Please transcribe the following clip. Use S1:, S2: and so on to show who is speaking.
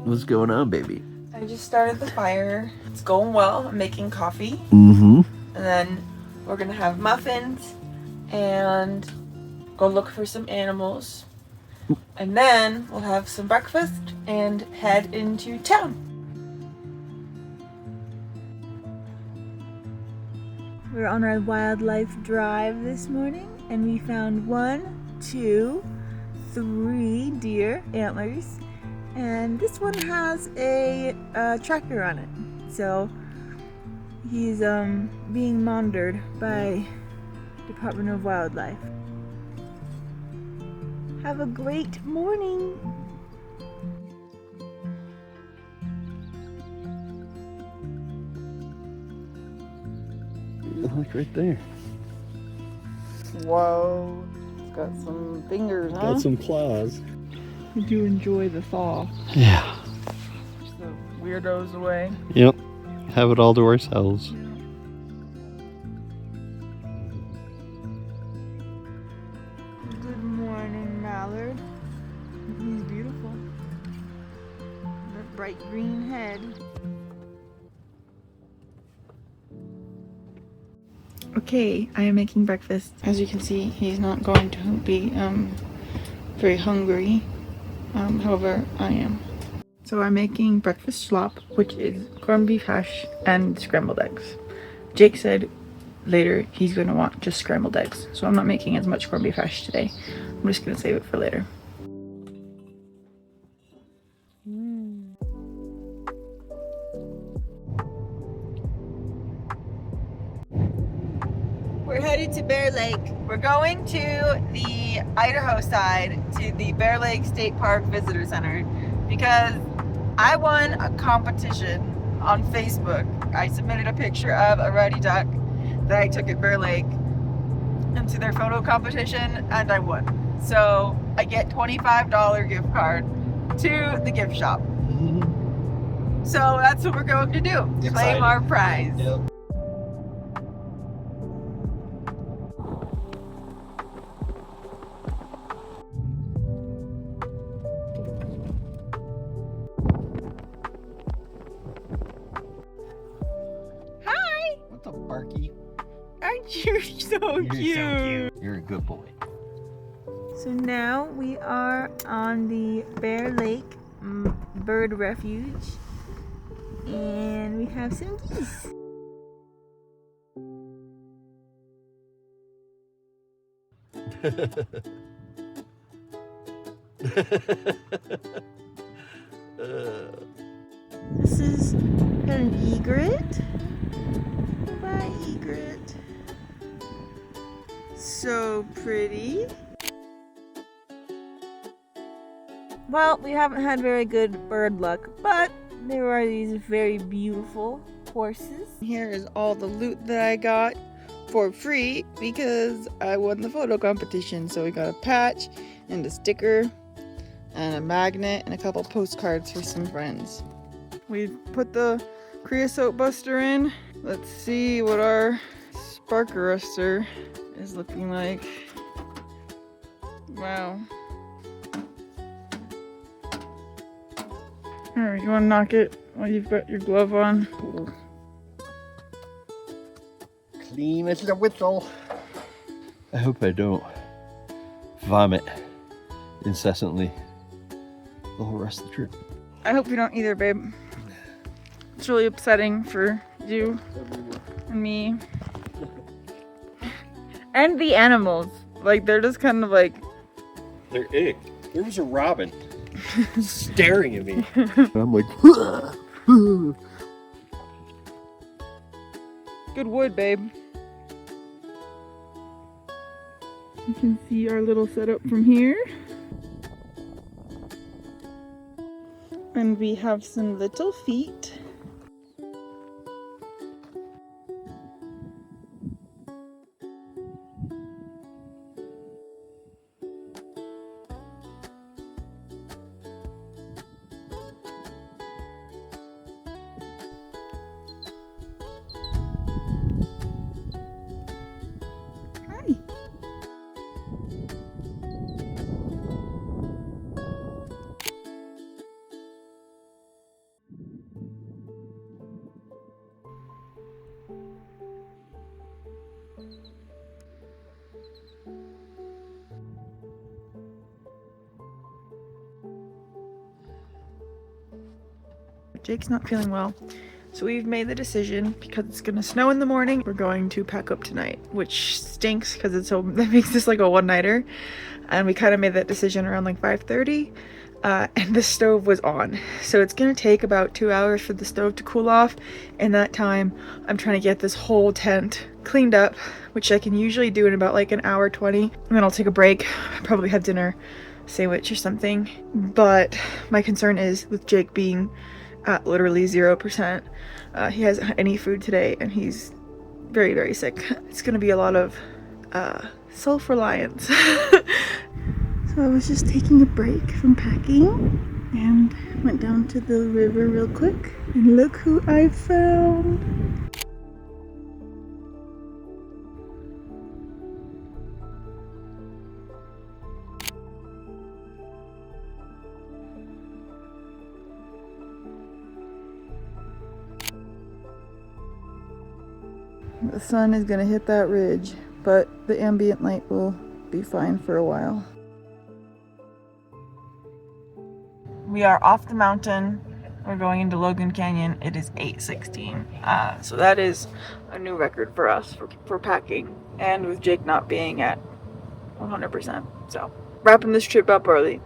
S1: What's going on, baby?
S2: I just started the fire. It's going well. I'm making coffee.
S1: Mm-hmm.
S2: And then we're gonna have muffins and go look for some animals. And then we'll have some breakfast and head into town. We're on our wildlife drive this morning and we found 1, 2, 3 deer antlers. And this one has a tracker on it. So he's being monitored by Department of Wildlife. Have a great morning.
S1: Look right there.
S2: Whoa, it's got some fingers, huh?
S1: Got some claws.
S2: We do enjoy the thaw.
S1: Yeah.
S2: Push the weirdos away.
S1: Yep. Have it all to ourselves.
S2: Good morning, mallard. He's beautiful. That bright green head. Okay, I am making breakfast. As you can see, he's not going to be very hungry. However, I am. So I'm making breakfast slop, which is corned beef hash and scrambled eggs. Jake said later he's going to want just scrambled eggs, so I'm not making as much corned beef hash today. I'm just going to save it for later. We're headed to Bear Lake. We're going to the Idaho side, to the Bear Lake State Park Visitor Center, because I won a competition on Facebook. I submitted a picture of a ruddy duck that I took at Bear Lake into their photo competition, and I won. So I get $25 gift card to the gift shop. So that's what we're going to do.
S1: Exciting.
S2: Claim our prize.
S1: Yep.
S2: Hi!
S1: What's up, Barky?
S2: Aren't you so cute?
S1: You're a good boy.
S2: So now we are on the Bear Lake Bird Refuge, and we have some geese. This is an egret. Bye, egret. So pretty. Well, we haven't had very good bird luck, but there are these very beautiful horses. Here is all the loot that I got for free because I won the photo competition. So we got a patch and a sticker and a magnet and a couple postcards for some friends. We put the creosote buster in. Let's see what our spark arrestor is looking like. Wow. Alright, you want to knock it while you've got your glove on?
S1: Clean as a whistle. I hope I don't vomit incessantly the whole rest of the trip.
S2: I hope you don't either, babe. It's really upsetting for you and me. And the animals. Like, they're just kind of like...
S1: They're ick. There was a robin staring at me. I'm like...
S2: Good wood, babe. You can see our little setup from here. And we have some little feet. Hi. Jake's not feeling well. So we've made the decision, because it's gonna snow in the morning, we're going to pack up tonight, which stinks because that makes this like a one-nighter. And we kind of made that decision around like 5:30, and the stove was on. So it's gonna take about 2 hours for the stove to cool off. In that time, I'm trying to get this whole tent cleaned up, which I can usually do in about like an hour 20. And then I'll take a break, probably have dinner, sandwich or something. But my concern is with Jake being at literally 0%. He hasn't had any food today and he's very, very sick. It's gonna be a lot of self-reliance. So I was just taking a break from packing and went down to the river real quick, and look who I found. The sun is gonna hit that ridge, but the ambient light will be fine for a while. We are off the mountain. We're going into Logan Canyon. It is 8:16. So that is a new record for us for packing, and with Jake not being at 100%. So wrapping this trip up early.